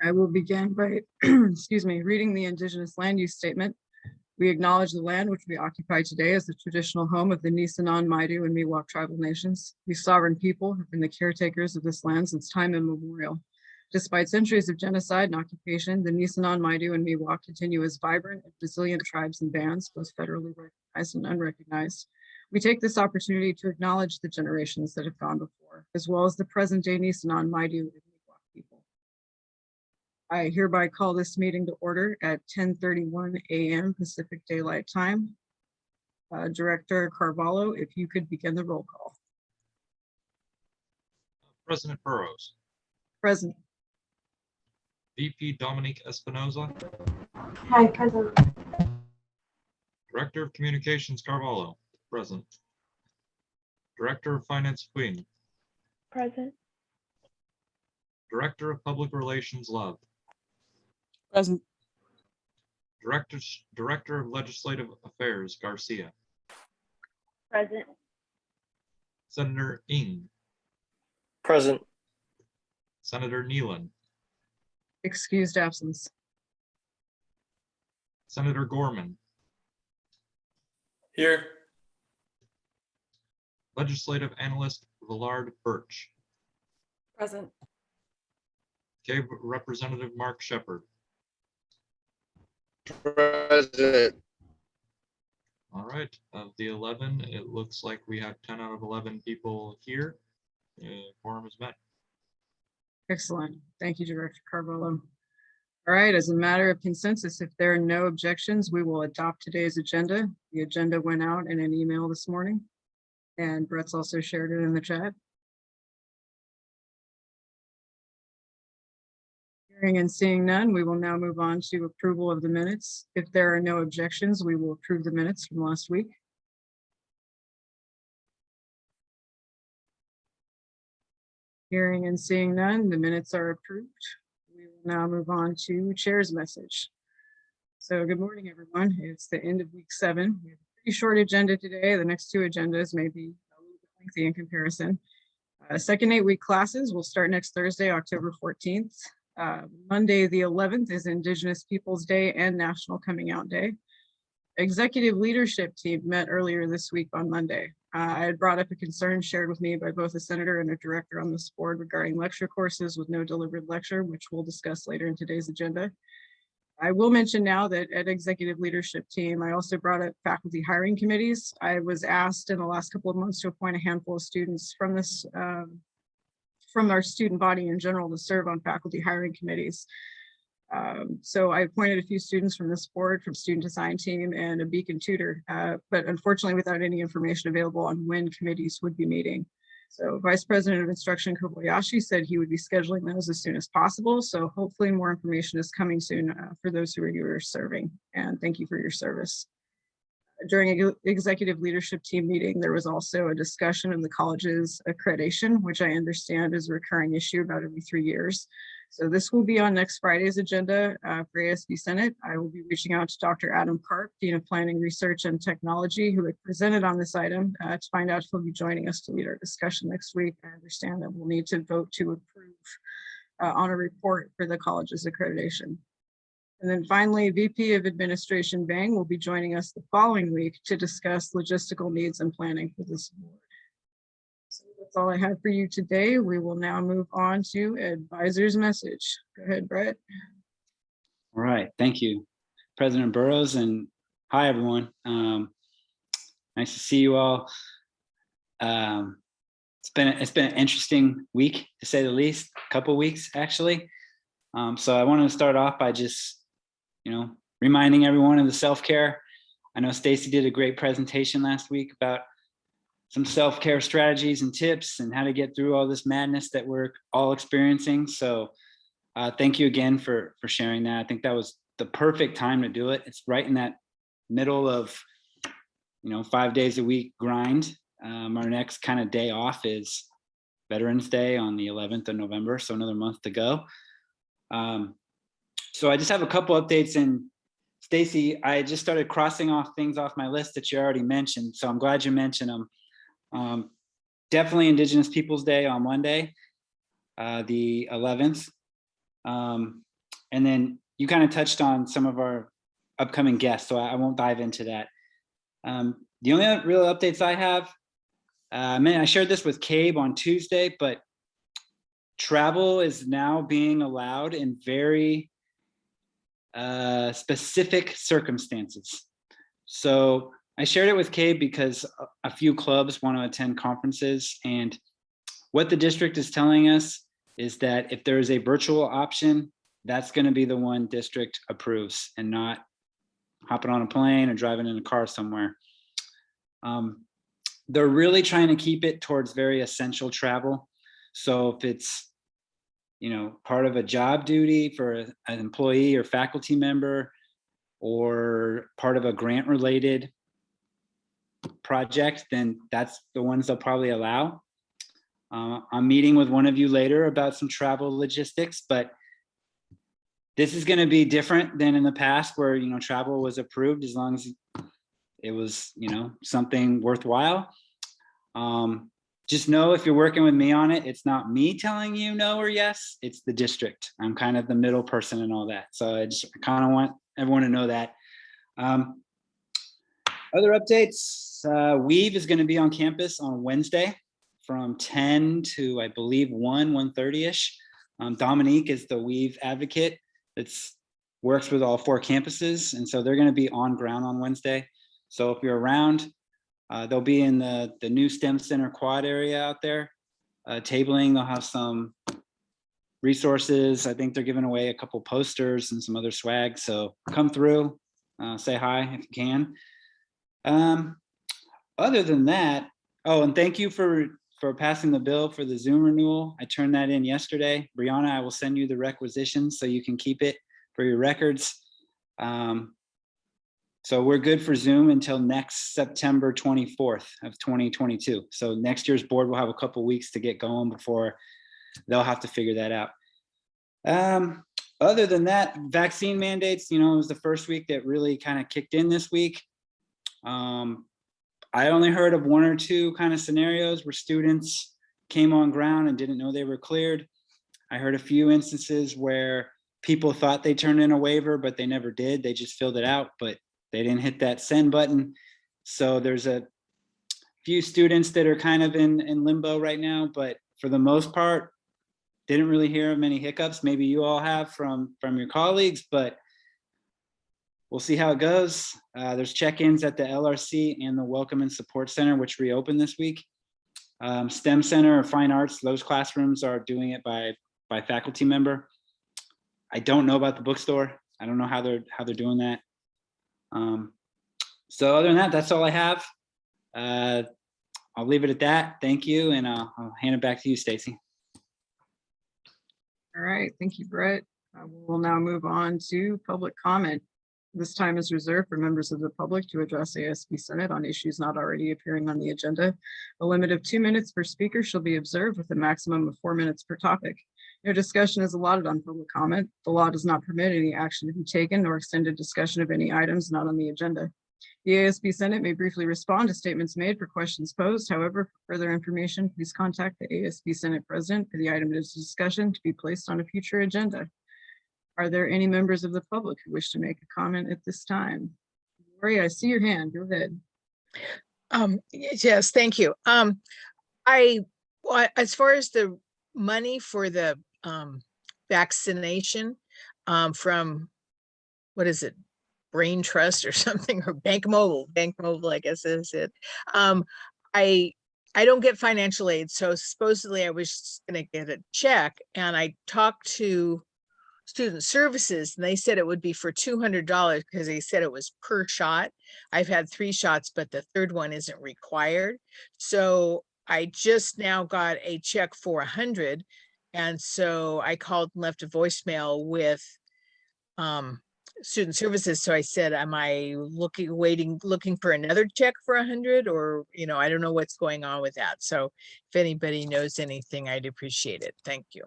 I will begin by, excuse me, reading the Indigenous land use statement. We acknowledge the land which we occupy today as the traditional home of the Nisenan, Maidu, and Miwok tribal nations. These sovereign people have been the caretakers of this land since time immemorial. Despite centuries of genocide and occupation, the Nisenan, Maidu, and Miwok continue as vibrant and resilient tribes and bands, both federally recognized and unrecognized. We take this opportunity to acknowledge the generations that have gone before, as well as the present-day Nisenan, Maidu, and Miwok people. I hereby call this meeting to order at 10:31 a.m. Pacific Daylight Time. Director Carvalho, if you could begin the roll call. President Burrows. Present. VP Dominique Espinoza. Hi, present. Director of Communications Carvalho. Present. Director of Finance Queen. Present. Director of Public Relations Love. Present. Director of Legislative Affairs Garcia. Present. Senator Ng. Present. Senator Nealon. Excused absence. Senator Gorman. Here. Legislative Analyst Villard Birch. Present. CAEB Representative Mark Sheppard. Present. All right, of the 11, it looks like we have 10 out of 11 people here. Quorum is met. Excellent. Thank you, Director Carvalho. All right, as a matter of consensus, if there are no objections, we will adopt today's agenda. The agenda went out in an email this morning, and Brett's also shared it in the chat. Hearing and seeing none, we will now move on to approval of the minutes. If there are no objections, we will approve the minutes from last week. Hearing and seeing none, the minutes are approved. We will now move on to Chair's message. So good morning, everyone. It's the end of week 7. We have a pretty short agenda today. The next 2 agendas may be a little bit lengthy in comparison. Second 8-week classes will start next Thursday, October 14th. Monday, the 11th is Indigenous Peoples Day and National Coming Out Day. Executive leadership team met earlier this week on Monday. I had brought up a concern shared with me by both a senator and a director on this board regarding lecture courses with no delivered lecture, which we'll discuss later in today's agenda. I will mention now that at executive leadership team, I also brought up faculty hiring committees. I was asked in the last couple of months to appoint a handful of students from this, from our student body in general to serve on faculty hiring committees. So I appointed a few students from this board, from student design team and a beacon tutor, but unfortunately without any information available on when committees would be meeting. So Vice President of Instruction Kobayashi said he would be scheduling those as soon as possible. So hopefully more information is coming soon for those who are serving, and thank you for your service. During an executive leadership team meeting, there was also a discussion of the college's accreditation, which I understand is a recurring issue about every 3 years. So this will be on next Friday's agenda for ASB Senate. I will be reaching out to Dr. Adam Karp, Dean of Planning, Research, and Technology, who had presented on this item to find out if he'll be joining us to lead our discussion next week. I understand that we'll need to vote to approve on a report for the college's accreditation. And then finally, VP of Administration Bang will be joining us the following week to discuss logistical needs and planning for this board. So that's all I have for you today. We will now move on to advisor's message. Go ahead, Brett. All right, thank you, President Burrows, and hi, everyone. Nice to see you all. It's been an interesting week, to say the least, a couple weeks, actually. So I wanted to start off by just, reminding everyone of the self-care. I know Stacey did a great presentation last week about some self-care strategies and tips and how to get through all this madness that we're all experiencing. So thank you again for sharing that. I think that was the perfect time to do it. It's right in that middle of, 5 days a week grind. Our next kind of day off is Veterans Day on the 11th of November, so another month to go. So I just have a couple updates, and Stacey, I just started crossing off things off my list that you already mentioned, so I'm glad you mentioned them. Definitely Indigenous Peoples Day on Monday, the 11th. And then you kind of touched on some of our upcoming guests, so I won't dive into that. The only real updates I have, I shared this with CAEB on Tuesday, but travel is now being allowed in very specific circumstances. So I shared it with CAEB because a few clubs want to attend conferences, and what the district is telling us is that if there is a virtual option, that's going to be the one district approves, and not hopping on a plane or driving in a car somewhere. They're really trying to keep it towards very essential travel. So if it's, part of a job duty for an employee or faculty member, or part of a grant related project, then that's the ones they'll probably allow. I'm meeting with one of you later about some travel logistics, but this is going to be different than in the past where, travel was approved as long as it was, something worthwhile. Just know if you're working with me on it, it's not me telling you no or yes, it's the district. I'm kind of the middle person and all that. So I kind of want everyone to know that. Other updates, Weave is going to be on campus on Wednesday from 10 to, I believe, 1:30-ish. Dominique is the Weave advocate that works with all 4 campuses. And so they're going to be on ground on Wednesday. So if you're around, they'll be in the new STEM Center quad area out there, tabling. They'll have some resources. I think they're giving away a couple posters and some other swag. So come through, say hi if you can. Other than that, and thank you for passing the bill for the Zoom renewal. I turned that in yesterday. Brianna, I will send you the requisitions so you can keep it for your records. So we're good for Zoom until next September 24th of 2022. So next year's board will have a couple weeks to get going before they'll have to figure that out. Other than that, vaccine mandates, it was the first week that really kind of kicked in this week. I only heard of 1 or 2 kind of scenarios where students came on ground and didn't know they were cleared. I heard a few instances where people thought they turned in a waiver, but they never did. They just filled it out, but they didn't hit that send button. So there's a few students that are kind of in limbo right now, but for the most part, didn't really hear of many hiccups. Maybe you all have from your colleagues, but we'll see how it goes. There's check-ins at the LRC and the Welcome and Support Center, which reopened this week. STEM Center or Fine Arts, those classrooms are doing it by faculty member. I don't know about the bookstore. I don't know how they're doing that. So other than that, that's all I have. I'll leave it at that. Thank you, and I'll hand it back to you, Stacey. All right, thank you, Brett. We'll now move on to public comment. This time is reserved for members of the public to address ASB Senate on issues not already appearing on the agenda. A limit of 2 minutes per speaker shall be observed with a maximum of 4 minutes per topic. No discussion is allotted on public comment. The law does not permit any action to be taken or extended discussion of any items not on the agenda. The ASB Senate may briefly respond to statements made for questions posed. However, for further information, please contact the ASB Senate President for the item of discussion to be placed on a future agenda. Are there any members of the public who wish to make a comment at this time? Lori, I see your hand. Go ahead. Yes, thank you. As far as the money for the vaccination from, what is it, Brain Trust or something, or Bank Mobile, I guess is it. I don't get financial aid, so supposedly I was going to get a check, and I talked to Student Services and they said it would be for $200 because they said it was per shot. I've had 3 shots, but the 3rd one isn't required. So I just now got a check for $100, and so I called and left a voicemail with Student Services. So I said, am I looking for another check for $100, or, I don't know what's going on with that. So if anybody knows anything, I'd appreciate it. Thank you.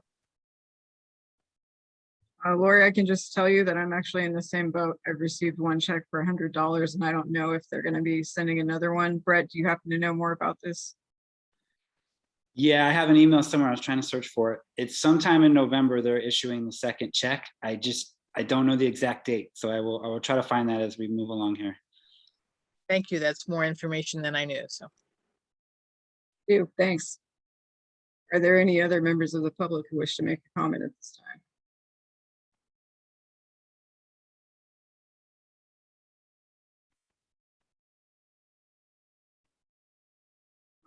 Lori, I can just tell you that I'm actually in the same boat. I've received 1 check for $100, and I don't know if they're going to be sending another one. Brett, do you happen to know more about this? Yeah, I have an email somewhere. I was trying to search for it. It's sometime in November they're issuing the 2nd check. I just I don't know the exact date, so I will try to find that as we move along here. Thank you. That's more information than I knew, so. Thanks. Are there any other members of the public who wish to make a comment at this time?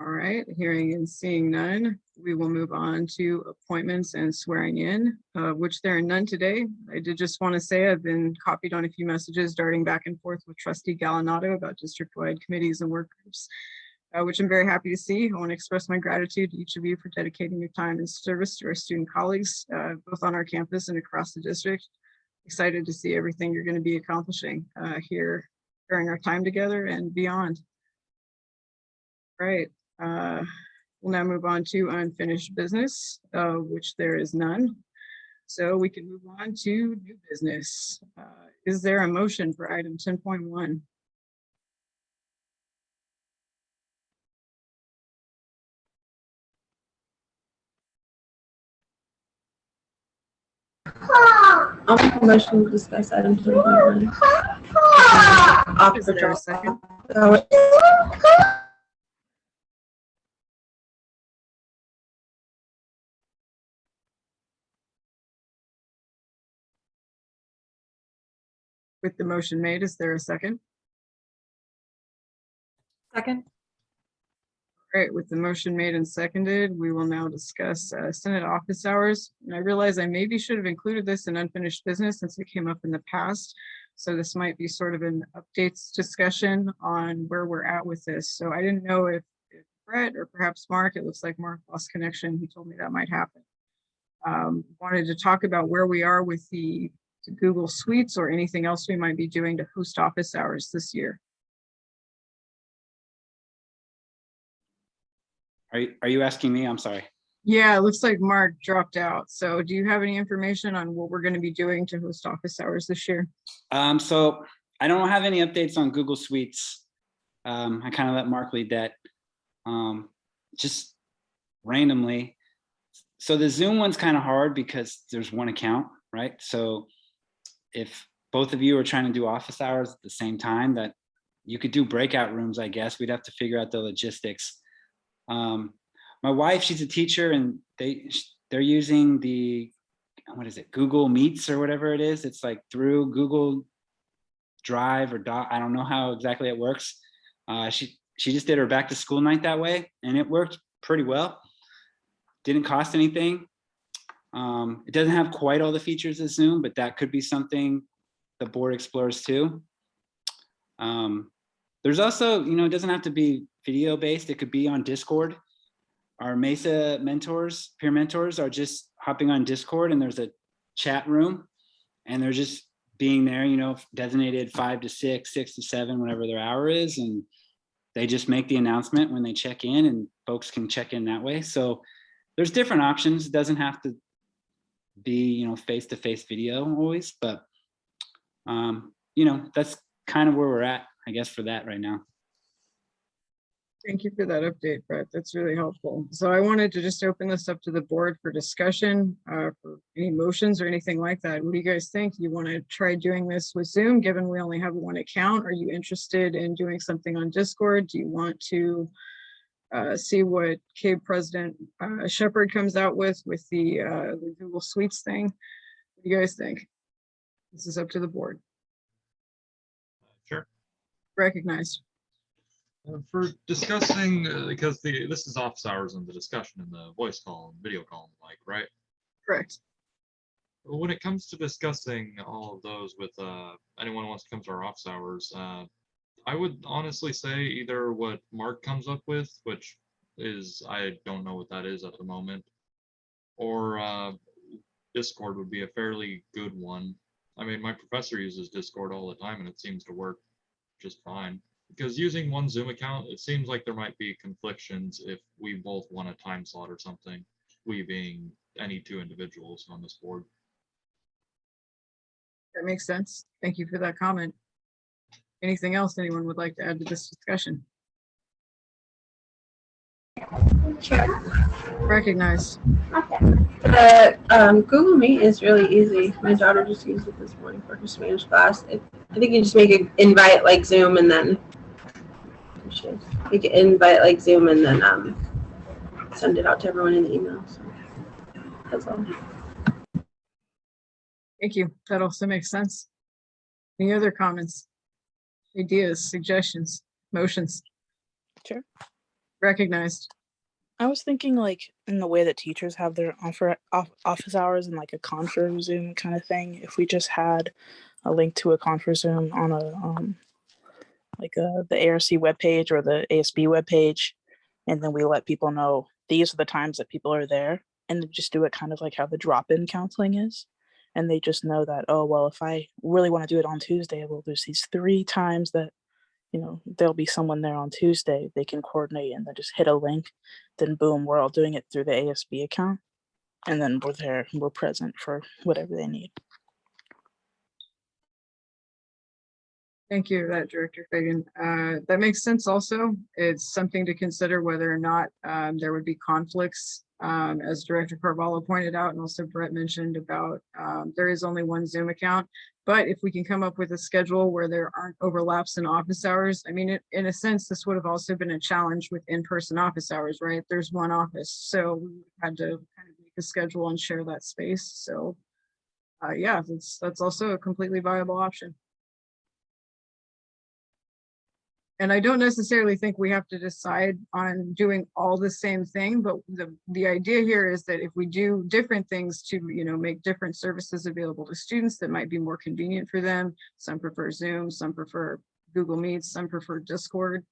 All right, hearing and seeing none, we will move on to appointments and swearing in, which there are none today. I did just want to say I've been copied on a few messages darting back and forth with Trustee Galanato about district-wide committees and work groups, which I'm very happy to see. I want to express my gratitude to each of you for dedicating your time and service to our student colleagues, both on our campus and across the district. Excited to see everything you're going to be accomplishing here during our time together and beyond. All right. We'll now move on to unfinished business, which there is none. So we can move on to new business. Is there a motion for item 10.1? I'll make a motion to discuss item 21. Is there a second? With the motion made, is there a second? Second. All right, with the motion made and seconded, we will now discuss Senate office hours. And I realize I maybe should have included this in unfinished business since it came up in the past. So this might be sort of an updates discussion on where we're at with this. So I didn't know if Brett or perhaps Mark, it looks like Mark lost connection. He told me that might happen. Wanted to talk about where we are with the Google Suites or anything else we might be doing to host office hours this year. Are you asking me? I'm sorry. Yeah, it looks like Mark dropped out. So do you have any information on what we're going to be doing to host office hours this year? So I don't have any updates on Google Suites. I kind of let Mark lead that. Just randomly. So the Zoom one's kind of hard because there's one account, right? So if both of you are trying to do office hours at the same time, that you could do breakout rooms, I guess. We'd have to figure out the logistics. My wife, she's a teacher, and they're using the, what is it, Google Meets or whatever it is. It's like through Google Drive or Doc. I don't know how exactly it works. She just did her back to school night that way, and it worked pretty well. Didn't cost anything. It doesn't have quite all the features of Zoom, but that could be something the board explores too. There's also, it doesn't have to be video based. It could be on Discord. Our Mesa mentors, peer mentors, are just hopping on Discord, and there's a chat room, and they're just being there, designated 5 to 6, 6 to 7, whatever their hour is. And they just make the announcement when they check in, and folks can check in that way. So there's different options. It doesn't have to be, face-to-face video always, but that's kind of where we're at, I guess, for that right now. Thank you for that update, Brett. That's really helpful. So I wanted to just open this up to the board for discussion, for any motions or anything like that. What do you guys think? You want to try doing this with Zoom, given we only have one account? Are you interested in doing something on Discord? Do you want to see what CAEB President Sheppard comes out with the Google Suites thing? What do you guys think? This is up to the board. Sure. Recognized. For discussing, because this is office hours and the discussion in the voice call and video call, right? Correct. When it comes to discussing all of those with anyone who wants to come to our office hours, I would honestly say either what Mark comes up with, which is, I don't know what that is at the moment, or Discord would be a fairly good one. I mean, my professor uses Discord all the time, and it seems to work just fine. Because using one Zoom account, it seems like there might be conflictions if we both want a time slot or something, we being any two individuals on this board. That makes sense. Thank you for that comment. Anything else anyone would like to add to this discussion? Chair. Recognized. Okay. Google Meet is really easy. My daughter just used it this morning for her Spanish class. I think you just make an invite like Zoom and then make an invite like Zoom and then send it out to everyone in the email. So that's all. Thank you. That also makes sense. Any other comments, ideas, suggestions, motions? Sure. Recognized. I was thinking like in the way that teachers have their office hours and like a conference Zoom kind of thing. If we just had a link to a conference Zoom on a the ARC webpage or the ASB webpage, and then we let people know these are the times that people are there, and then just do it kind of like how the drop-in counseling is. And they just know that, oh, well, if I really want to do it on Tuesday, well, there's these 3 times that, there'll be someone there on Tuesday. They can coordinate and then just hit a link. Then boom, we're all doing it through the ASB account. And then we're there, we're present for whatever they need. Thank you for that, Director Fagan. That makes sense also. It's something to consider whether or not there would be conflicts, as Director Carvalho pointed out, and also Brett mentioned about there is only one Zoom account. But if we can come up with a schedule where there aren't overlaps in office hours, I mean, in a sense, this would have also been a challenge with in-person office hours, right? There's one office, so we had to kind of make a schedule and share that space. So yeah, that's also a completely viable option. And I don't necessarily think we have to decide on doing all the same thing, but the idea here is that if we do different things to, make different services available to students that might be more convenient for them. Some prefer Zoom, some prefer Google Meets, some prefer Discord.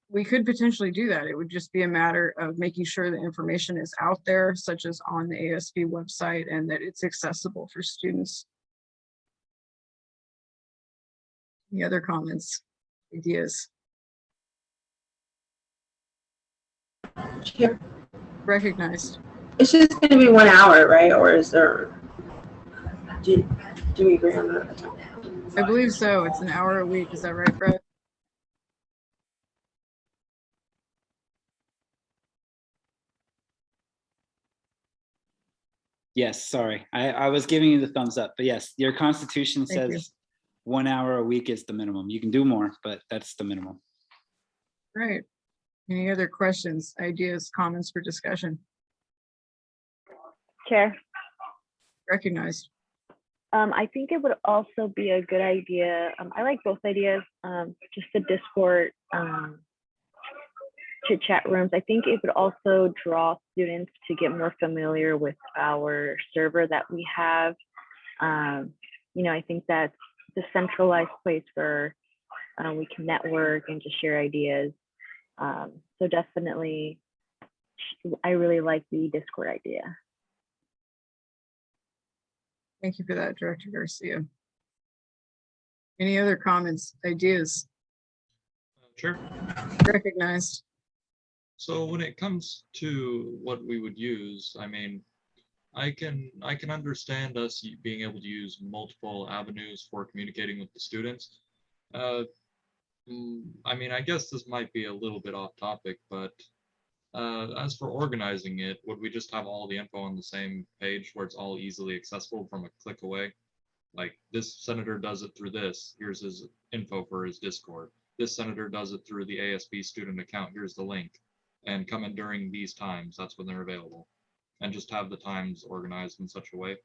We could potentially do that. It would just be a matter of making sure the information is out there, such as on the ASB website, and that it's accessible for students. Any other comments? Ideas? Sure. Recognized. It's just going to be 1 hour, right? Or is there? Do we agree on that? I believe so. It's an hour a week. Is that right, Brett? Yes, sorry. I was giving you the thumbs up, but yes, your constitution Thank says 1 hour a week is the minimum. You can do more, but that's the minimum. Right. Any other questions, ideas, comments for discussion? Chair, Recognized. I think it would also be a good idea. I like both ideas, just the Discord chit chat rooms. I think it would also draw students to get more familiar with our server that we have. I think that's the centralized place where we can network and just share ideas. So definitely, I really like the Discord idea. Thank you for that, Director Garcia. Any other comments, ideas? Sure. Recognized. So when it comes to what we would use, I mean, I can understand us being able to use multiple avenues for communicating with the students. I mean, I guess this might be a little bit off topic, but as for organizing it, would we just have all the info on the same page where it's all easily accessible from a click away? Like, this senator does it through this. Here's his info for his Discord. This senator does it through the ASB student account. Here's the link. And come in during these times. That's when they're available. And just have the times organized in such a way.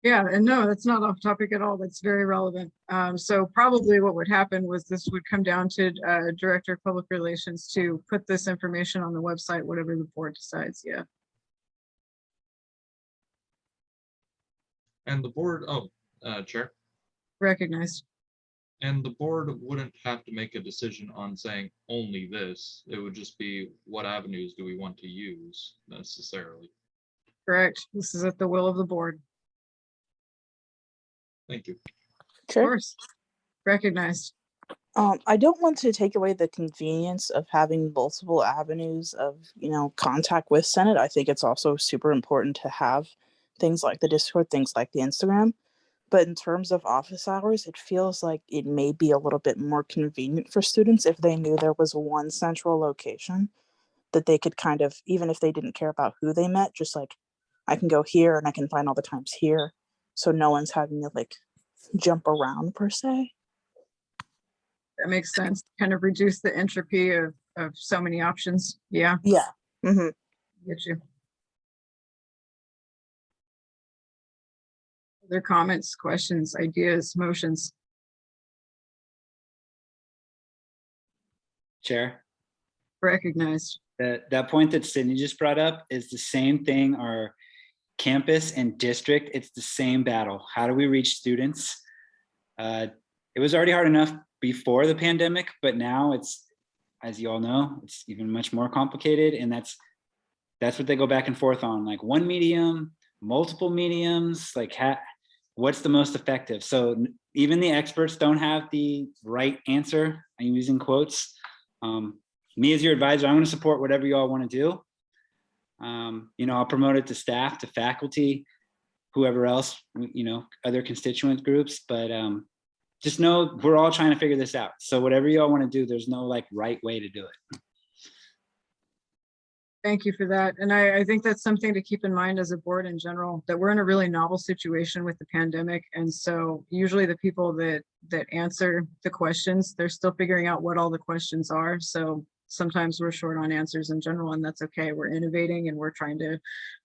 Yeah, and no, that's not off topic at all. That's very relevant. So probably what would happen was this would come down to Director of Public Relations to put this information on the website, whatever the board decides. Yeah. And the board, Chair. Recognized. And the board wouldn't have to make a decision on saying only this. It would just be what avenues do we want to use necessarily. Correct. This is at the will of the board. Thank you. Of course. Recognized. I don't want to take away the convenience of having multiple avenues of, contact with Senate. I think it's also super important to have things like the Discord, things like the Instagram. But in terms of office hours, it feels like it may be a little bit more convenient for students if they knew there was one central location. that they could kind of, even if they didn't care about who they met, just like, I can go here and I can find all the times here. So no one's having to like jump around per se. That makes sense. Kind of reduce the entropy of so many options. Yeah, Yeah. Mm-hmm. get you. Other comments, questions, ideas, motions? Chair, Recognized. that point that Sydney just brought up is the same thing. Our campus and district, it's the same battle. How do we reach students? It was already hard enough before the pandemic, but now it's, as you all know, it's even much more complicated. And that's what they go back and forth on, like one medium, multiple mediums, like what's the most effective? So even the experts don't have the right answer. I'm using quotes. Me as your advisor, I'm going to support whatever you all want to do. I'll promote it to staff, to faculty, whoever else, other constituent groups, but just know we're all trying to figure this out. So whatever you all want to do, there's no like right way to do it. Thank you for that. And I think that's something to keep in mind as a board in general, that we're in a really novel situation with the pandemic. And so usually the people that answer the questions, they're still figuring out what all the questions are. So sometimes we're short on answers in general, and that's okay. We're innovating and we're trying to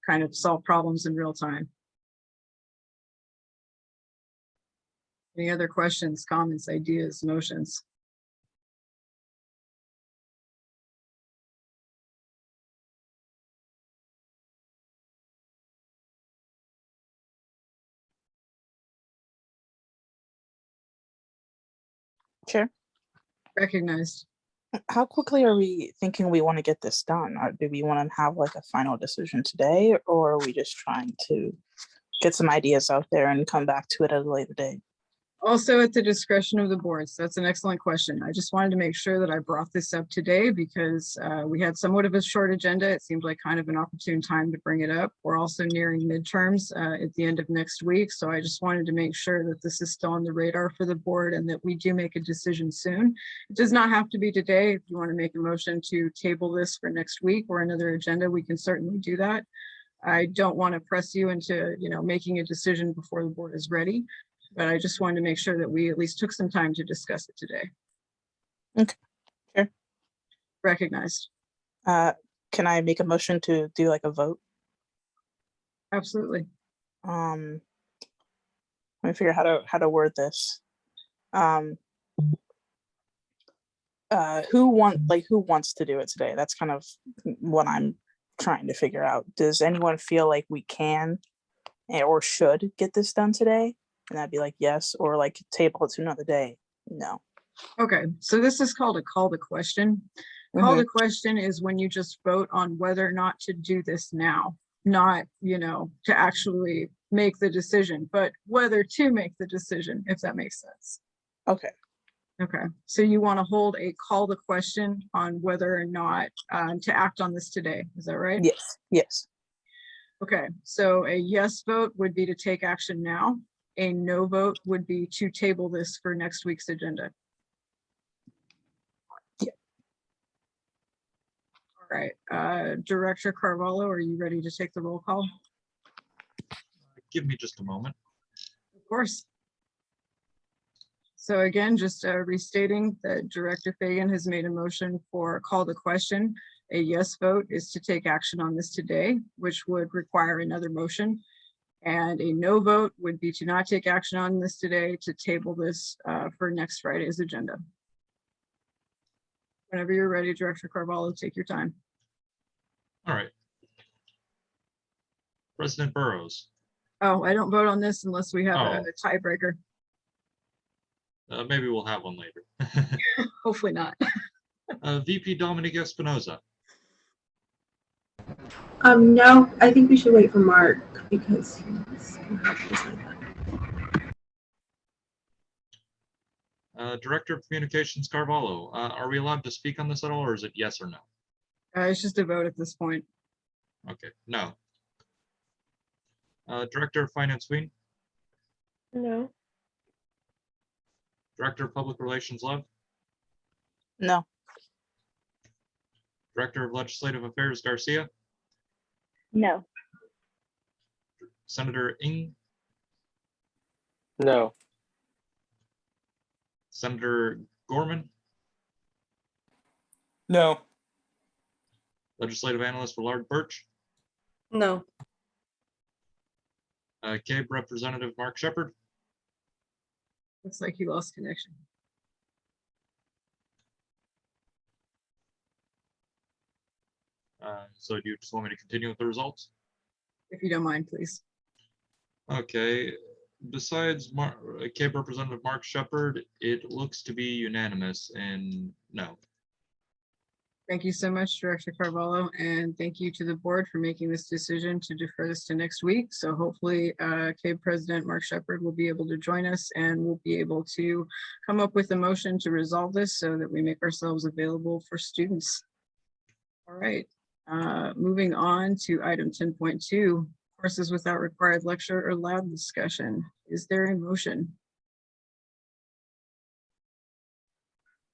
kind of solve problems in real time. Any other questions, comments, ideas, motions? Chair, Recognized. how quickly are we thinking we want to get this done? Or do we want to have like a final decision today, or are we just trying to get some ideas out there and come back to it at a later date? Also at the discretion of the boards. That's an excellent question. I just wanted to make sure that I brought this up today because we had somewhat of a short agenda. It seemed like kind of an opportune time to bring it up. We're also nearing midterms at the end of next week. So I just wanted to make sure that this is still on the radar for the board and that we do make a decision soon. It does not have to be today. If you want to make a motion to table this for next week or another agenda, we can certainly do that. I don't want to press you into, making a decision before the board is ready. But I just wanted to make sure that we at least took some time to discuss it today. Okay, sure. Recognized. Can I make a motion to do like a vote? Absolutely. Let me figure out how to word this. Who wants to do it today? That's kind of what I'm trying to figure out. Does anyone feel like we can or should get this done today? And I'd be like, yes, or like table it to another day. No. Okay, so this is called a call to question. Call to question is when you just vote on whether or not to do this now, not, to actually make the decision, but whether to make the decision, if that makes sense. Okay. Okay, so you want to hold a call to question on whether or not to act on this today. Is that right? Yes. Yes. Okay, so a yes vote would be to take action now. A no vote would be to table this for next week's agenda. Yeah. All right, Director Carvalho, are you ready to take the roll call? Give me just a moment. Of course. So again, just restating that Director Fagan has made a motion for a call to question. A yes vote is to take action on this today, which would require another motion. And a no vote would be to not take action on this today, to table this for next Friday's agenda. Whenever you're ready, Director Carvalho, take your time. All right. President Burrows. Oh, I don't vote on this unless we have a tiebreaker. Maybe we'll have one later. Hopefully not. VP Dominique Espinoza. No, I think we should wait for Mark because he's gonna help us with that. Director of Communications Carvalho. Are we allowed to speak on this at all, or is it yes or no? It's just a vote at this point. Okay, no. Director of Finance Ween. No. Director of Public Relations Love. No. Director of Legislative Affairs Garcia, No. Senator Ng, No. Senator Gorman, No. Legislative Analyst Willard Birch, No. CAEB Representative Mark Sheppard, Looks like you lost connection. so do you just want me to continue with the results? If you don't mind, please. Okay, besides CAEB Representative Mark Sheppard, it looks to be unanimous and no. Thank you so much, Director Carvalho, and thank you to the board for making this decision to defer this to next week. So hopefully CAEB President Mark Sheppard will be able to join us and we'll be able to come up with a motion to resolve this so that we make ourselves available for students. All right, moving on to item 10.2, courses without required lecture or lab discussion. Is there a motion?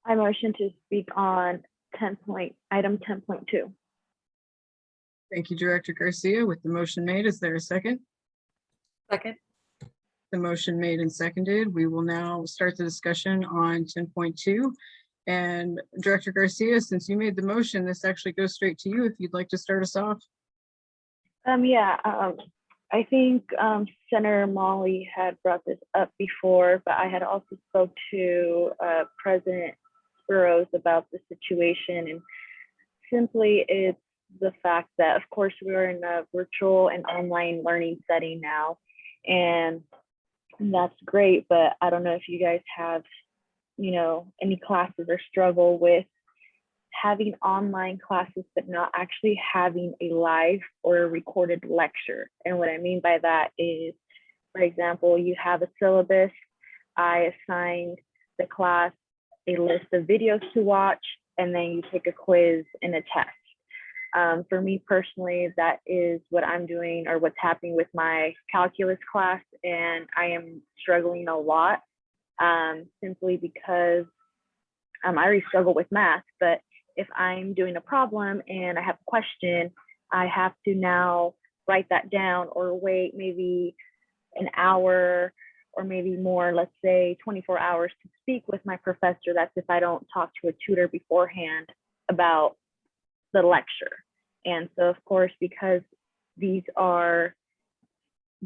I motion to speak on item 10.2. Thank you, Director Garcia. With the motion made, is there a second? Second. The motion made and seconded. We will now start the discussion on 10.2. And Director Garcia, since you made the motion, this actually goes straight to you if you'd like to start us off. I think Senator Molly had brought this up before, but I had also spoke to President Burrows about the situation, and simply it's the fact that, of course, we're in a virtual and online learning setting now, and that's great, but I don't know if you guys have, any classes or struggle with having online classes but not actually having a live or a recorded lecture. And what I mean by that is, for example, you have a syllabus. I assigned the class a list of videos to watch, and then you take a quiz and a test. For me personally, that is what I'm doing or what's happening with my calculus class, and I am struggling a lot simply because I already struggle with math, but if I'm doing a problem and I have a question, I have to now write that down or wait maybe an hour or maybe more, let's say 24 hours to speak with my professor. That's if I don't talk to a tutor beforehand about the lecture. And so, of course, because these are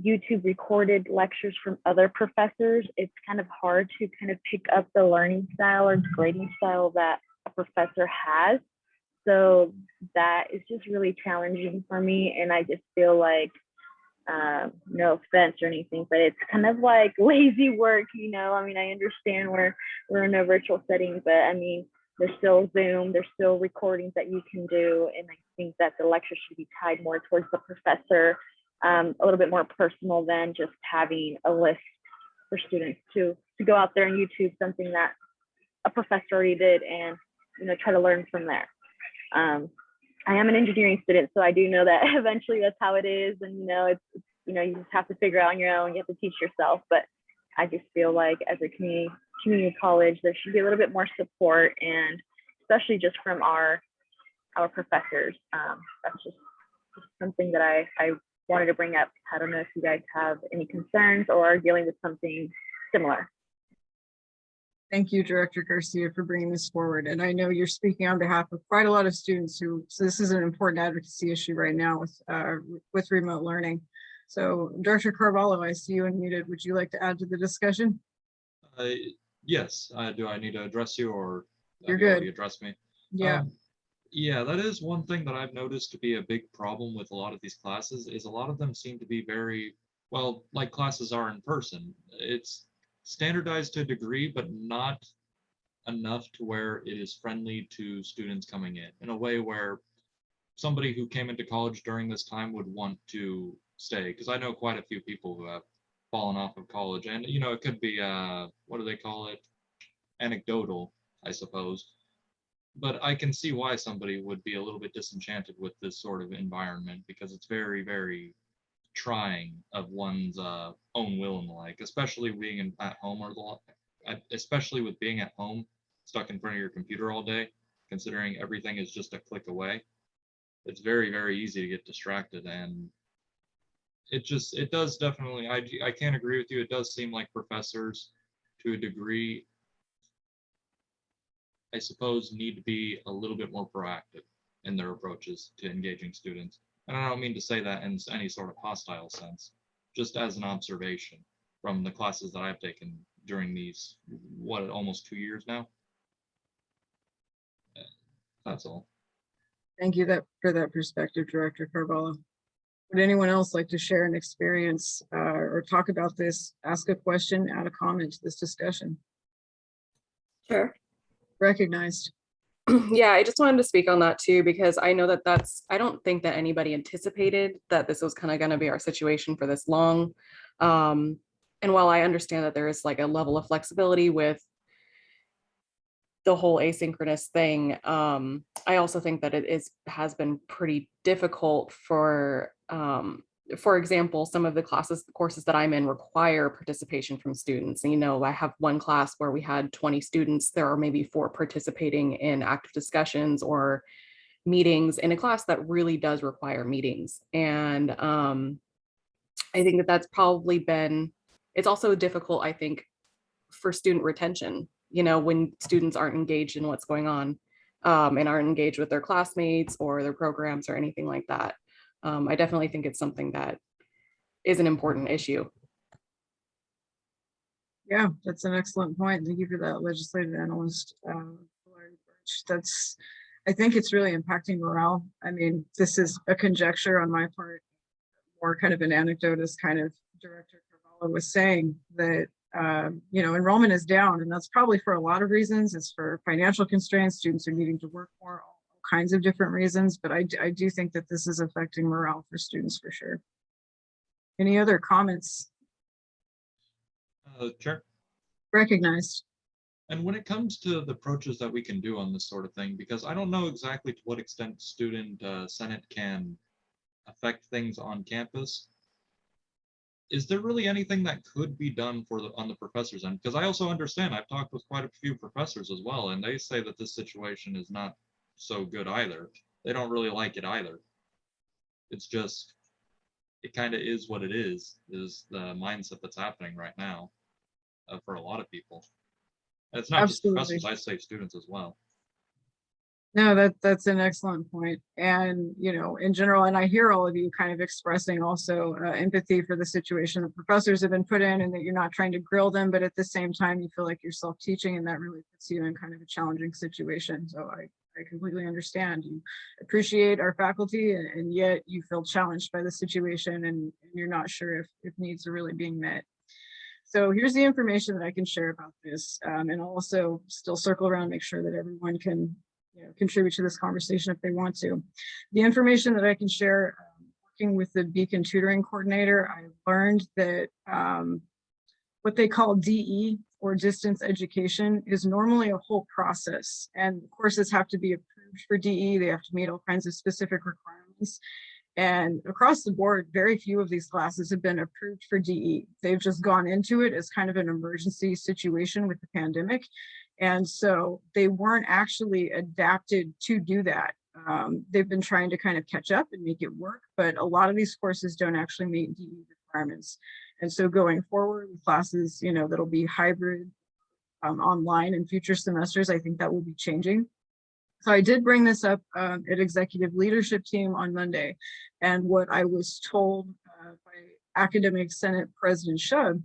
YouTube recorded lectures from other professors, it's kind of hard to kind of pick up the learning style or grading style that a professor has. So that is just really challenging for me. And I just feel like, no offense or anything, but it's kind of like lazy work, I understand we're in a virtual setting, but there's still Zoom, there's still recordings that you can do. And I think that the lecture should be tied more towards the professor, a little bit more personal than just having a list for students to go out there and YouTube something that a professor already did and, try to learn from there. I am an engineering student, so I do know that eventually that's how it is. And, it's you just have to figure out on your own, you have to teach yourself. But I just feel like as a community college, there should be a little bit more support, and especially just from our professors. That's just something that I wanted to bring up. I don't know if you guys have any concerns or are dealing with something similar. Thank you, Director Garcia, for bringing this forward. And I know you're speaking on behalf of quite a lot of students so this is an important advocacy issue right now with remote learning. So Director Carvalho, I see you unmuted. Would you like to add to the discussion? Yes, do I need to address you, or You're have you already good. addressed me? Yeah. Yeah, that is one thing that I've noticed to be a big problem with a lot of these classes is a lot of them seem to be very, well, like classes are in person. It's standardized to a degree, but not enough to where it is friendly to students coming in a way where somebody who came into college during this time would want to stay. Because I know quite a few people who have fallen off of college, and it could be what do they call it? Anecdotal, I suppose. But I can see why somebody would be a little bit disenchanted with this sort of environment, because it's very, very trying of one's own will and the like, especially being at home, especially with being at home, stuck in front of your computer all day. considering everything is just a click away. It's very, very easy to get distracted, and it does definitely, I can't agree with you. It does seem like professors, to a degree, I suppose, need to be a little bit more proactive in their approaches to engaging students. And I don't mean to say that in any sort of hostile sense, just as an observation from the classes that I've taken during these, what, almost 2 years now? That's all. Thank you for that perspective, Director Carvalho. Would anyone else like to share an experience or talk about this, ask a question, add a comment to this discussion? Sure. Recognized. Yeah, I just wanted to speak on that too, because I know that I don't think that anybody anticipated that this was kind of going to be our situation for this long. And while I understand that there is like a level of flexibility with the whole asynchronous thing, I also think that it has been pretty difficult for example, some of the courses that I'm in require participation from students. And, I have one class where we had 20 students. There are maybe 4 participating in active discussions or meetings in a class that really does require meetings. And I think that that's probably it's also difficult, I think, for student retention, when students aren't engaged in what's going on and aren't engaged with their classmates or their programs or anything like that. I definitely think it's something that is an important issue. Yeah, that's an excellent point. Thank you for that, legislative analyst. I think it's really impacting morale. I mean, this is a conjecture on my part, or kind of an anecdote, as kind of Director Carvalho was saying, that enrollment is down, and that's probably for a lot of reasons. It's for financial constraints, students are needing to work more, all kinds of different reasons, but I do think that this is affecting morale for students for sure. Any other comments? Sure. Recognized. And when it comes to the approaches that we can do on this sort of thing, because I don't know exactly to what extent student senate can affect things on campus, is there really anything that could be done on the professors' end? Because I also understand, I've talked with quite a few professors as well, and they say that this situation is not so good either. They don't really like it either. It's just, it kind of is what it is the mindset that's happening right now for a lot of people. And it's not Absolutely. just professors, I say students as well. No, that's an excellent point. And, in general, and I hear all of you kind of expressing also empathy for the situation that professors have been put in, and that you're not trying to grill them, but at the same time, you feel like you're self-teaching, and that really puts you in kind of a challenging situation. So I completely understand. You appreciate our faculty, and yet you feel challenged by the situation, and you're not sure if needs are really being met. So here's the information that I can share about this, and I'll also still circle around, make sure that everyone can contribute to this conversation if they want to. The information that I can share, working with the Beacon tutoring coordinator, I learned that what they call DE, or distance education, is normally a whole process, and courses have to be approved for DE. They have to meet all kinds of specific requirements. And across the board, very few of these classes have been approved for DE. They've just gone into it as kind of an emergency situation with the pandemic. And so they weren't actually adapted to do that. They've been trying to kind of catch up and make it work, but a lot of these courses don't actually meet DE requirements. And so going forward with classes, that'll be hybrid online in future semesters, I think that will be changing. So I did bring this up at executive leadership team on Monday. And what I was told by Academic Senate President Sheppard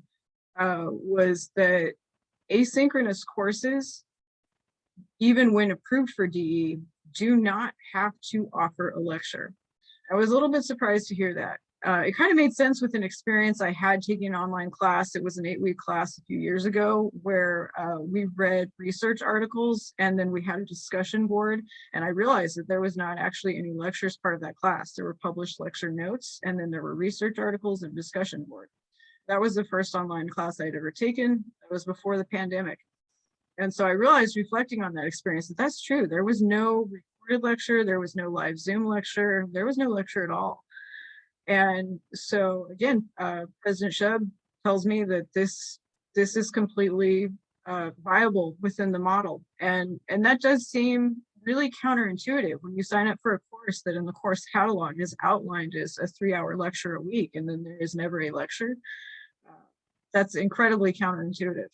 was that asynchronous courses, even when approved for DE, do not have to offer a lecture. I was a little bit surprised to hear that. It kind of made sense with an experience I had taking an online class. It was an 8-week class a few years ago where we read research articles, and then we had a discussion board, and I realized that there was not actually any lectures part of that class. There were published lecture notes, and then there were research articles and discussion board. That was the first online class I'd ever taken. That was before the pandemic. And so I realized, reflecting on that experience, that that's true. There was no recorded lecture, there was no live Zoom lecture, there was no lecture at all. And so again, President Sheppard tells me that this is completely viable within the model. And that does seem really counterintuitive when you sign up for a course that in the course catalog is outlined as a 3-hour lecture a week, and then there is never a lecture. That's incredibly counterintuitive.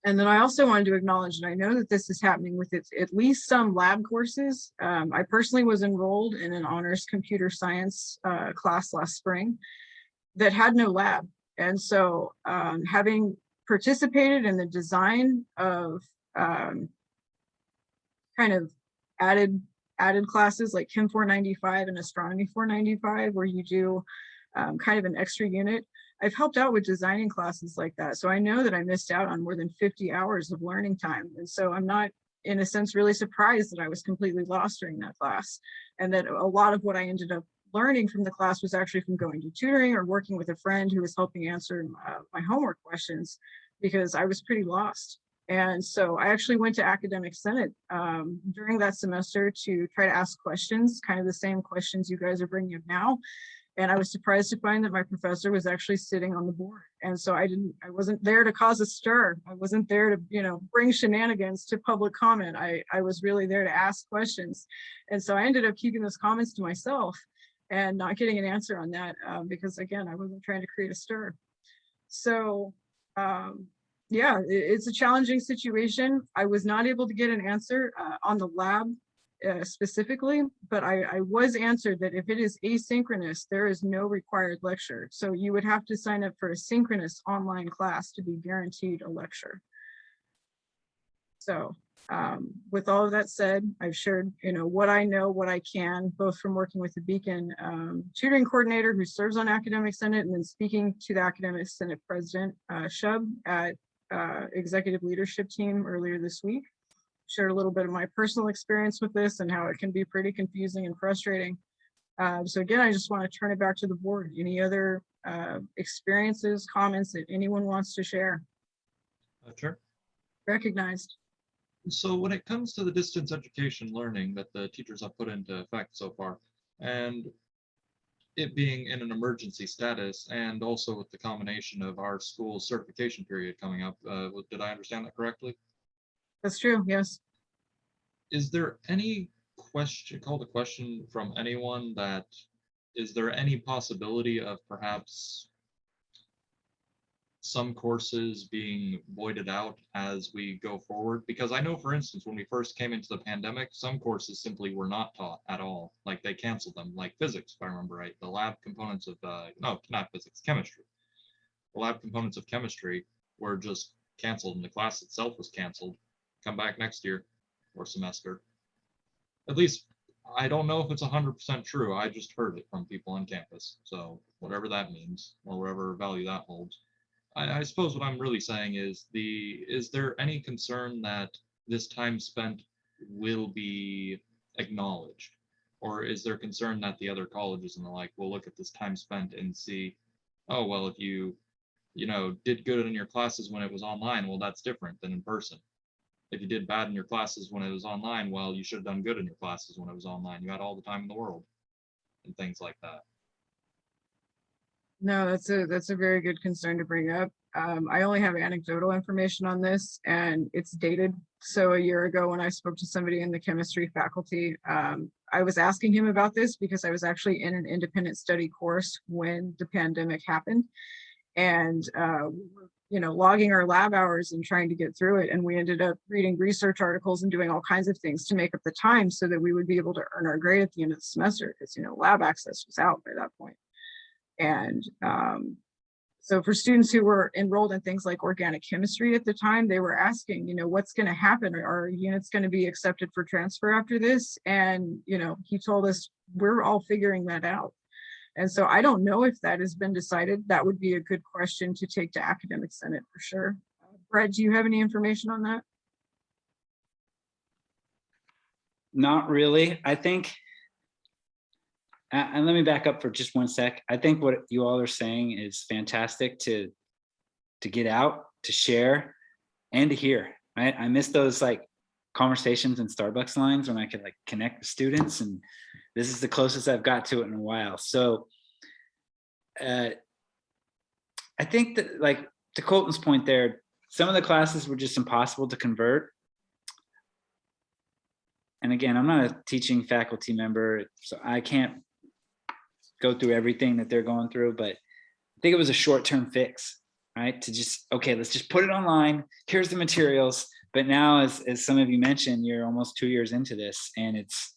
And then I also wanted to acknowledge, and I know that this is happening with at least some lab courses. I personally was enrolled in an honors computer science class last spring that had no lab. And so having participated in the design of kind of added classes like Chem 495 and Astronomy 495, where you do kind of an extra unit, I've helped out with designing classes like that. So I know that I missed out on more than 50 hours of learning time. And so I'm not, in a sense, really surprised that I was completely lost during that class. And that a lot of what I ended up learning from the class was actually from going to tutoring or working with a friend who was helping answer my homework questions, because I was pretty lost. And so I actually went to Academic Senate during that semester to try to ask questions, kind of the same questions you guys are bringing up now. And I was surprised to find that my professor was actually sitting on the board. And so I wasn't there to cause a stir. I wasn't there to, bring shenanigans to public comment. I was really there to ask questions. And so I ended up keeping those comments to myself and not getting an answer on that because, again, I wasn't trying to create a stir. So yeah, it's a challenging situation. I was not able to get an answer on the lab specifically, but I was answered that if it is asynchronous, there is no required lecture. So you would have to sign up for a synchronous online class to be guaranteed a lecture. So with all of that said, I've shared, what I know, what I can, both from working with the Beacon tutoring coordinator who serves on Academic Senate, and then speaking to the Academic Senate President, Shub, at executive leadership team earlier this week. Shared a little bit of my personal experience with this and how it can be pretty confusing and frustrating. So again, I just want to turn it back to the board. Any other experiences, comments that anyone wants to share? Sure. Recognized. So when it comes to the distance education learning that the teachers have put into effect so far, and it being in an emergency status, and also with the combination of our school's certification period coming up, did I understand that correctly? That's true, yes. Is there any call to question from anyone that, is there any possibility of perhaps some courses being voided out as we go forward? Because I know, for instance, when we first came into the pandemic, some courses simply were not taught at all. Like they canceled them, like physics, if I remember right. The lab components of, no, not physics, chemistry. The lab components of chemistry were just canceled and the class itself was canceled. Come back next year or semester. At least, I don't know if it's 100% true. I just heard it from people on campus. So whatever that means, or whatever value that holds. I suppose what I'm really saying is there any concern that this time spent will be acknowledged? Or is there concern that the other colleges and the like will look at this time spent and see, oh, well, if you did good in your classes when it was online, well, that's different than in person. If you did bad in your classes when it was online, well, you should have done good in your classes when it was online. You had all the time in the world and things like that. No, that's a very good concern to bring up. I only have anecdotal information on this, and it's dated. So a year ago, when I spoke to somebody in the chemistry faculty, I was asking him about this because I was actually in an independent study course when the pandemic happened, and logging our lab hours and trying to get through it. And we ended up reading research articles and doing all kinds of things to make up the time so that we would be able to earn our grade at the end of the semester, because lab access was out by that point. And so for students who were enrolled in things like organic chemistry at the time, they were asking, what's going to happen? Are units going to be accepted for transfer after this? And, he told us, we're all figuring that out. And so I don't know if that has been decided. That would be a good question to take to Academic Senate for sure. Brett, do you have any information on that? Not really. I think, and let me back up for just one sec. I think what you all are saying is fantastic to get out, to share, and to hear. Right? I miss those conversations in Starbucks lines when I could connect with students, and this is the closest I've got to it in a while. So I think that, to Colton's point there, some of the classes were just impossible to convert. and again, I'm not a teaching faculty member, so I can't go through everything that they're going through, but I think it was a short-term fix, right? To just, okay, let's just put it online. Here's the materials. But now, as some of you mentioned, you're almost 2 years into this, and it's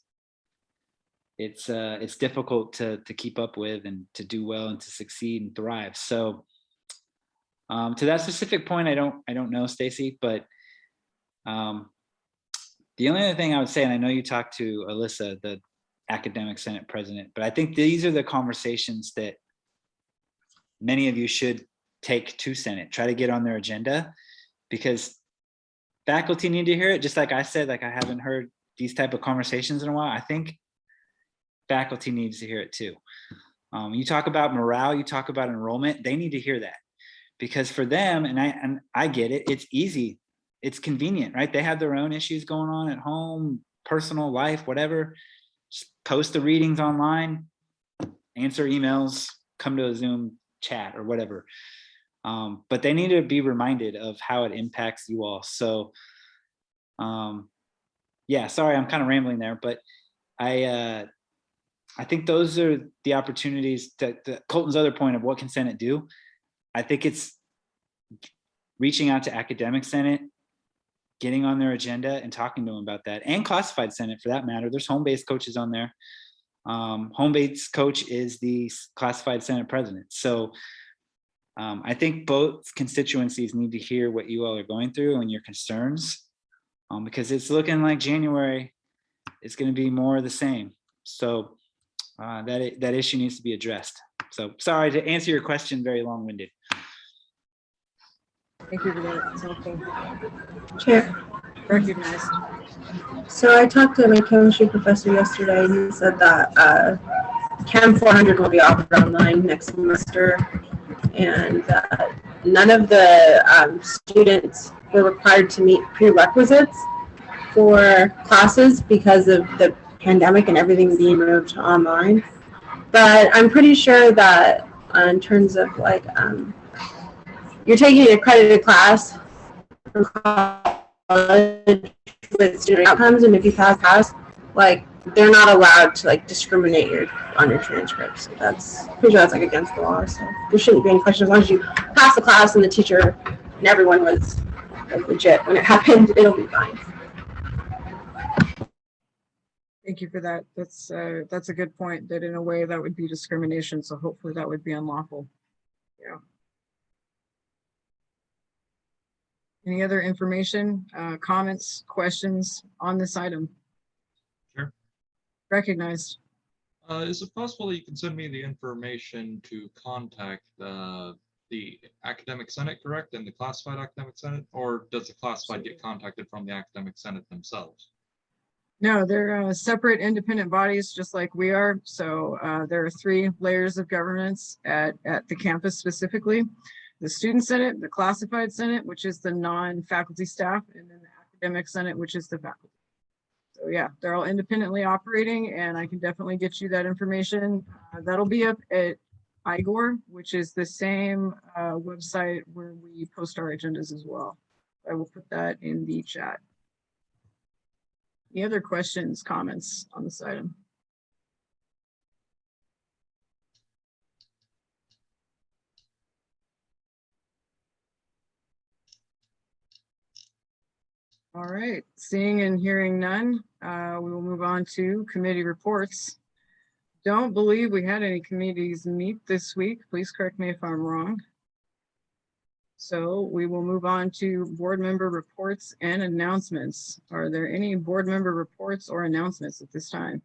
difficult to keep up with and to do well and to succeed and thrive. So to that specific point, I don't know, Stacey, but the only other thing I would say, and I know you talked to Alyssa, the Academic Senate President, but I think these are the conversations that many of you should take to Senate, try to get on their agenda, because faculty need to hear it. Just like I said, like I haven't heard these type of conversations in a while. I think faculty needs to hear it too. You talk about morale, you talk about enrollment, they need to hear that, because for them, and I get it, it's easy, it's convenient, right? They have their own issues going on at home, personal life, whatever. Just post the readings online, answer emails, come to a Zoom chat or whatever. But they need to be reminded of how it impacts you all. So yeah, sorry, I'm kind of rambling there, but I think those are the opportunities to Colton's other point of what can Senate do. I think it's reaching out to Academic Senate, getting on their agenda and talking to them about that, and Classified Senate for that matter. There's home-based coaches on there. Home-based coach is the Classified Senate President. So I think both constituencies need to hear what you all are going through and your concerns, because it's looking like January is going to be more of the same. So that issue needs to be addressed. So sorry to answer your question, very long-winded. Thank you for that. It's helpful. Chair. Recognized. So I talked to my chemistry professor yesterday, and he said that Chem 400 will be offered online next semester, and none of the students were required to meet prerequisites for classes because of the pandemic and everything being moved online. But I'm pretty sure that in terms of like you're taking an accredited class from college with student outcomes, and if you pass, like they're not allowed to like discriminate on your transcripts. So that's pretty sure that's like against the law. So there shouldn't be any question as long as you pass the class and the teacher and everyone was like, legit when it happened. It'll be fine. Thank you for that. That's a good point, that in a way that would be discrimination. So hopefully that would be unlawful. Yeah. Any other information, comments, questions on this item? Sure. Recognized. Is it possible that you can send me the information to contact the Academic Senate, correct, and the Classified Academic Senate, or does the Classified get contacted from the Academic Senate themselves? No, they're separate independent bodies, just like we are. So there are 3 layers of governance at the campus specifically. The Student Senate, the Classified Senate, which is the non-faculty staff, and then the Academic Senate, which is the faculty. So yeah, they're all independently operating, and I can definitely get you that information. That'll be up at IGOR, which is the same website where we post our agendas as well. I will put that in the chat. Any other questions, comments on this item? All right, seeing and hearing none, we will move on to committee reports. Don't believe we had any committees meet this week. Please correct me if I'm wrong. So we will move on to board member reports and announcements. Are there any board member reports or announcements at this time?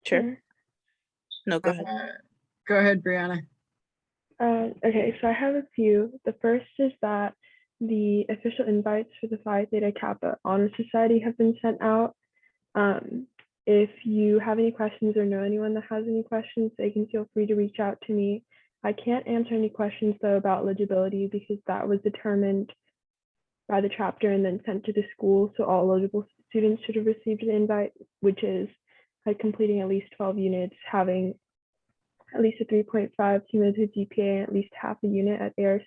Sure. No, go ahead. Go ahead, Brianna. Okay, so I have a few. The first is that the official invites for the Phi Theta Kappa Honor Society have been sent out. If you have any questions or know anyone that has any questions, they can feel free to reach out to me. I can't answer any questions though about eligibility because that was determined by the chapter and then sent to the school. So all eligible students should have received an invite, which is like completing at least 12 units, having at least a 3.5 cumulative GPA and at least half a unit at ARC.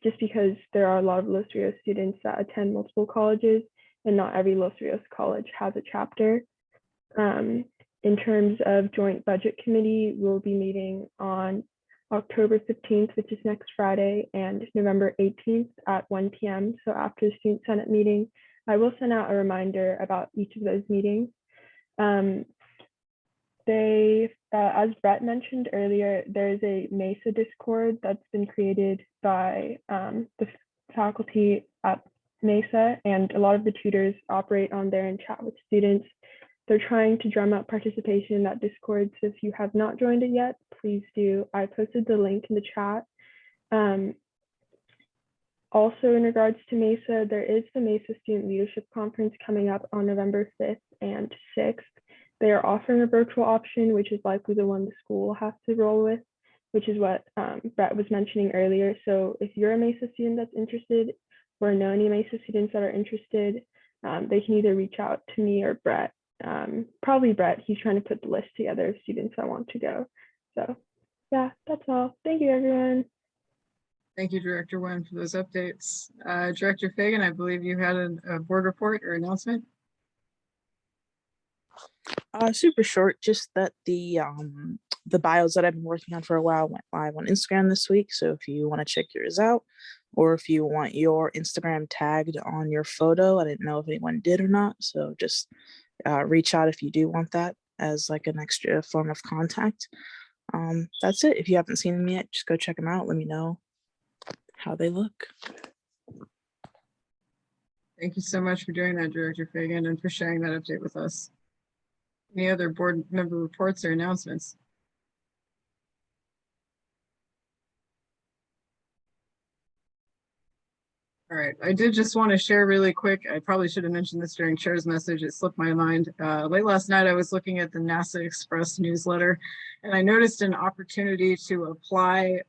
Just because there are a lot of Los Rios students that attend multiple colleges and not every Los Rios college has a chapter. In terms of joint budget committee, we'll be meeting on October 15th, which is next Friday, and November 18th at 1 p.m. So after the Student Senate meeting, I will send out a reminder about each of those meetings. As Brett mentioned earlier, there's a Mesa Discord that's been created by the faculty at Mesa, and a lot of the tutors operate on there and chat with students. They're trying to drum up participation in that Discord, so if you have not joined it yet, please do. I posted the link in the chat. Also, in regards to Mesa, there is the Mesa Student Leadership Conference coming up on November 5th and 6th. They are offering a virtual option, which is likely the one the school will have to roll with, which is what Brett was mentioning earlier. So if you're a Mesa student that's interested, or know any Mesa students that are interested, they can either reach out to me or Brett. Probably Brett. He's trying to put the list together of students that want to go. So yeah, that's all. Thank you, everyone. Thank you, Director Wen, for those updates. Director Fagan, I believe you had a board report or announcement. Super short, just that the bios that I've been working on for a while went live on Instagram this week. So if you want to check yours out, or if you want your Instagram tagged on your photo, I didn't know if anyone did or not. So just reach out if you do want that as like an extra form of contact. That's it. If you haven't seen them yet, just go check them out. Let me know how they look. Thank you so much for doing that, Director Fagan, and for sharing that update with us. Any other board member reports or announcements? All right, I did just want to share really quick. I probably should have mentioned this during Chair's message. It slipped my mind. Late last night, I was looking at the NASA Express newsletter, and I noticed an opportunity to apply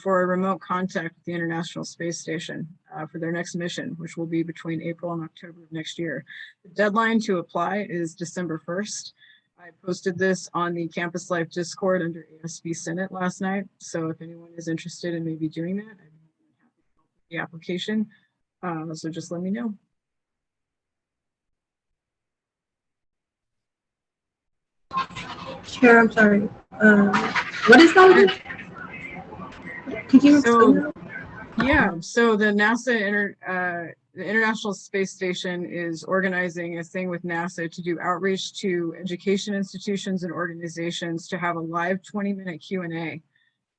for a remote contact with the International Space Station for their next mission, which will be between April and October of next year. The deadline to apply is December 1st. I posted this on the Campus Life Discord under ASB Senate last night. So if anyone is interested in maybe doing that, I'd be happy to help with the application. So just let me know. Chair, I'm sorry. What is that again? Could you explain that? Yeah, so the NASA the International Space Station is organizing a thing with NASA to do outreach to education institutions and organizations to have a live 20-minute Q&A.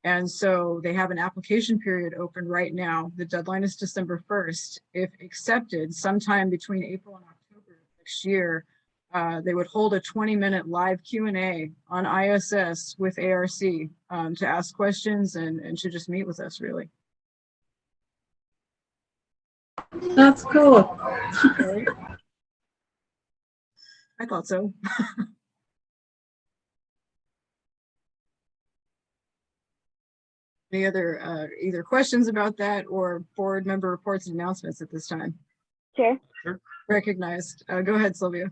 And so they have an application period open right now. The deadline is December 1st. If accepted, sometime between April and October of next year, they would hold a 20-minute live Q&A on ISS with ARC to ask questions and to just meet with us, really. That's cool. I thought so. Any other either questions about that or board member reports and announcements at this time? Chair? Sure. Recognized. Go ahead, Silvia.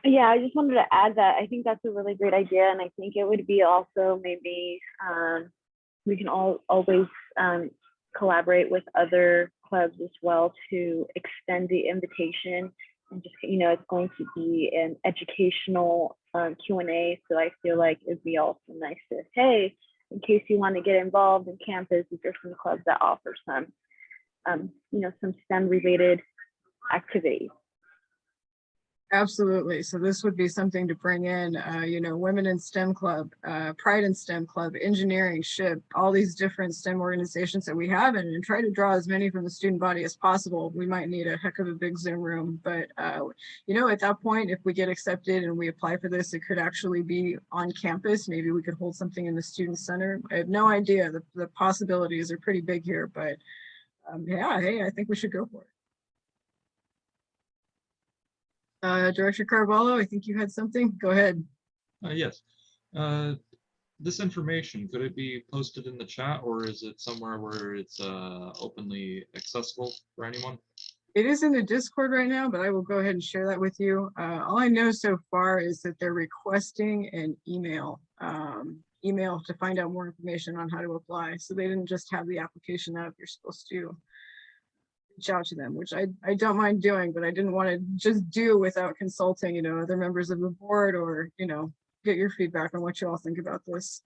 Yeah, I just wanted to add that I think that's a really great idea, and I think it would be also maybe we can always collaborate with other clubs as well to extend the invitation, and just, you know, it's going to be an educational Q&A, so I feel like it'd be also nice to, hey, in case you want to get involved in campus, if there's some clubs that offer some, you know, some STEM related activities. Absolutely. So this would be something to bring in, you know, Women in STEM Club, Pride in STEM Club, Engineering, SHIP, all these different STEM organizations that we have, and try to draw as many from the student body as possible. We might need a heck of a big Zoom room, but, you know, at that point, if we get accepted and we apply for this, it could actually be on campus. Maybe we could hold something in the student center. I have no idea. The possibilities are pretty big here, but yeah, hey, I think we should go for it. Director Carvalho, I think you had something. Go ahead. Yes. This information, could it be posted in the chat, or is it somewhere where it's openly accessible for anyone? It is in the Discord right now, but I will go ahead and share that with you. All I know so far is that they're requesting an email to find out more information on how to apply. So they didn't just have the application out if you're supposed to reach out to them, which I don't mind doing, but I didn't want to just do without consulting, other members of the board or, get your feedback on what you all think about this.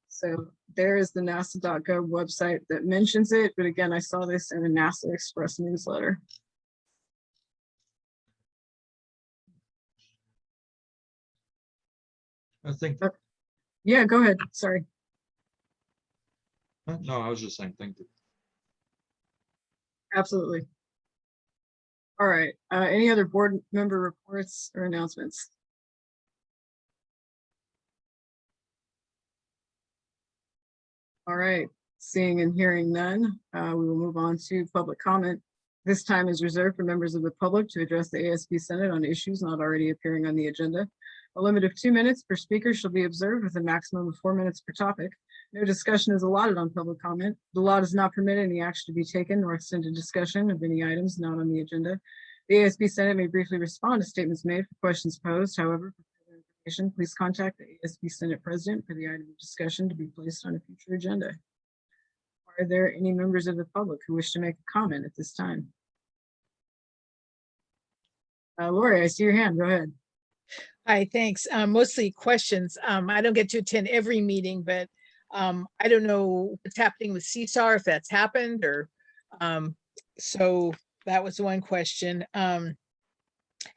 So there is the nasa.gov website that mentions it. But again, I saw this in a NASA Express newsletter. I think, Yeah, go ahead. Sorry. no, I was just saying, thank you. Absolutely. All right. Any other board member reports or announcements? All right. Seeing and hearing none, we will move on to public comment. This time is reserved for members of the public to address the ASB Senate on issues not already appearing on the agenda. A limit of 2 minutes per speaker shall be observed with a maximum of 4 minutes per topic. No discussion is allotted on public comment. The law does not permit any action to be taken nor extended discussion of any items not on the agenda. The ASB Senate may briefly respond to statements made for questions posed. However, for further information, please contact the ASB Senate President for the item of discussion to be placed on a future agenda. Are there any members of the public who wish to make a comment at this time? Lori, I see your hand. Go ahead. Hi, thanks. Mostly questions. I don't get to attend every meeting, but I don't know what's happening with Seesaw, if that's happened or so that was one question. And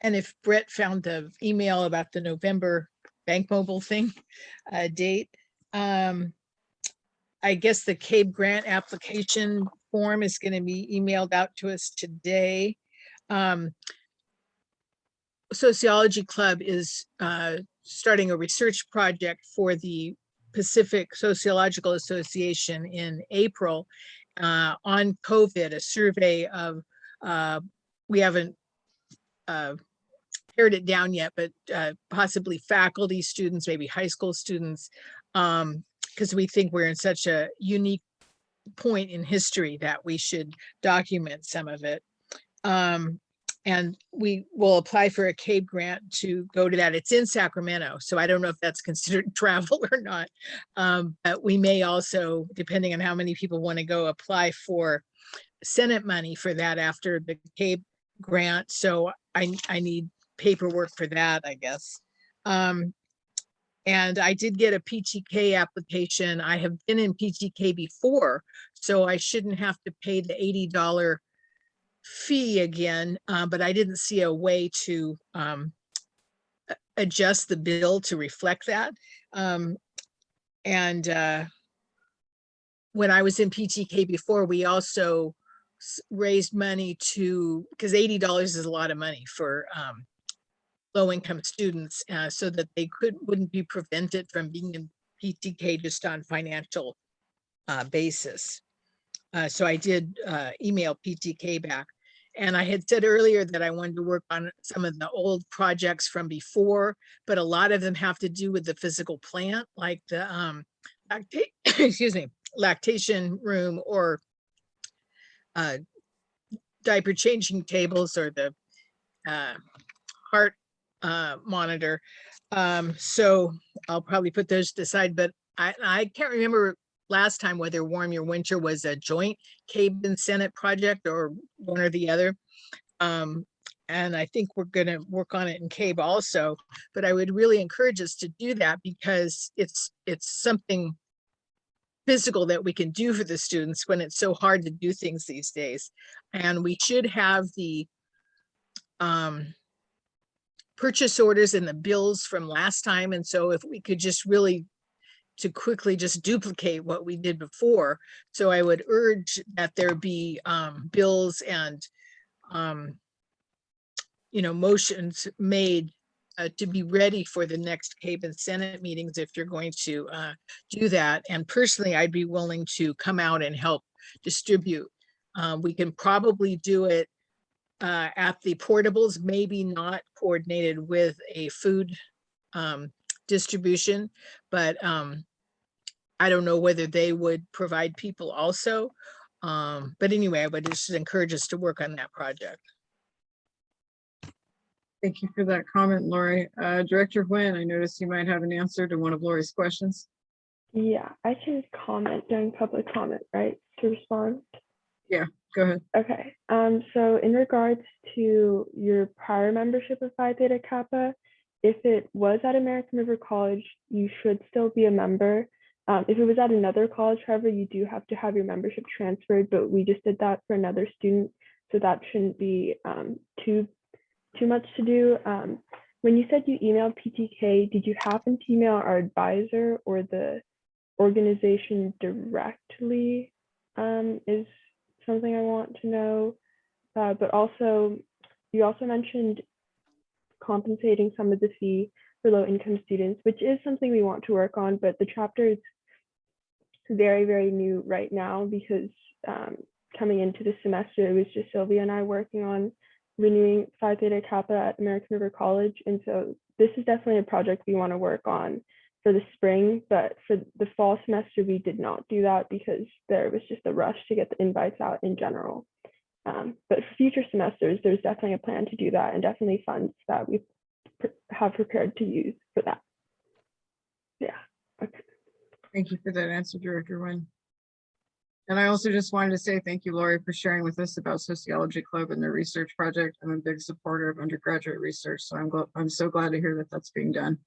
if Brett found the email about the November Bank Mobile thing date. I guess the CAEB grant application form is going to be emailed out to us today. Sociology Club is starting a research project for the Pacific Sociological Association in April on COVID, a survey of, we haven't pared it down yet, but possibly faculty, students, maybe high school students, because we think we're in such a unique point in history that we should document some of it. And we will apply for a CAEB grant to go to that. It's in Sacramento, so I don't know if that's considered travel or not. But we may also, depending on how many people want to go, apply for Senate money for that after the CAEB grant. So I need paperwork for that, I guess. And I did get a PTK application. I have been in PTK before, so I shouldn't have to pay the $80 fee again, but I didn't see a way to adjust the bill to reflect that. And when I was in PTK before, we also raised money to, because $80 is a lot of money for low-income students, so that they wouldn't be prevented from being in PTK just on financial basis. So I did email PTK back. And I had said earlier that I wanted to work on some of the old projects from before, but a lot of them have to do with the physical plant, like the excuse me, lactation room or diaper changing tables or the heart monitor. So I'll probably put those aside, but I can't remember last time whether Warm Your Winter was a joint CAEB and Senate project or one or the other. And I think we're going to work on it in CAEB also, but I would really encourage us to do that because it's something physical that we can do for the students when it's so hard to do things these days. And we should have the purchase orders and the bills from last time. And so if we could just really to quickly just duplicate what we did before. So I would urge that there be bills and motions made to be ready for the next CAEB and Senate meetings if you're going to do that. And personally, I'd be willing to come out and help distribute. We can probably do it at the portables, maybe not coordinated with a food distribution, but I don't know whether they would provide people also. But anyway, I would just encourage us to work on that project. Thank you for that comment, Lori. Director Nguyen, I noticed you might have an answer to one of Lori's questions. Yeah, I can comment during public comment, right, to respond? Go ahead. Okay. So in regards to your prior membership of Phi Theta Kappa, if it was at American River College, you should still be a member. If it was at another college, however, you do have to have your membership transferred, but we just did that for another student, so that shouldn't be too much to do. When you said you emailed PTK, did you happen to email our advisor or the organization directly? Is something I want to know. But also, you also mentioned compensating some of the fee for low-income students, which is something we want to work on, but the chapter is very, very new right now because coming into the semester, it was just Silvia and I working on renewing Phi Theta Kappa at American River College. And so this is definitely a project we want to work on for the spring, but for the fall semester, we did not do that because there was just a rush to get the invites out in general. But for future semesters, there's definitely a plan to do that and definitely funds that we have prepared to use for that. Yeah. Okay. Thank you for that answer, Director Nguyen. And I also just wanted to say thank you, Lori, for sharing with us about Sociology Club and their research project. I'm a big supporter of undergraduate research, so I'm so glad to hear that that's being done.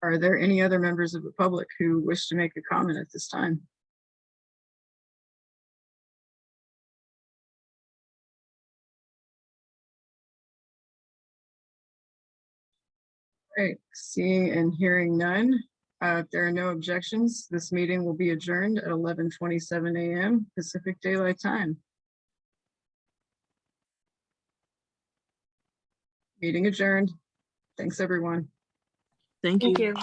Are there any other members of the public who wish to make a comment at this time? Right, seeing and hearing none. If there are no objections, this meeting will be adjourned at 11:27 a.m. Pacific Daylight Time. Meeting adjourned. Thanks, everyone. Thank Thank you. you.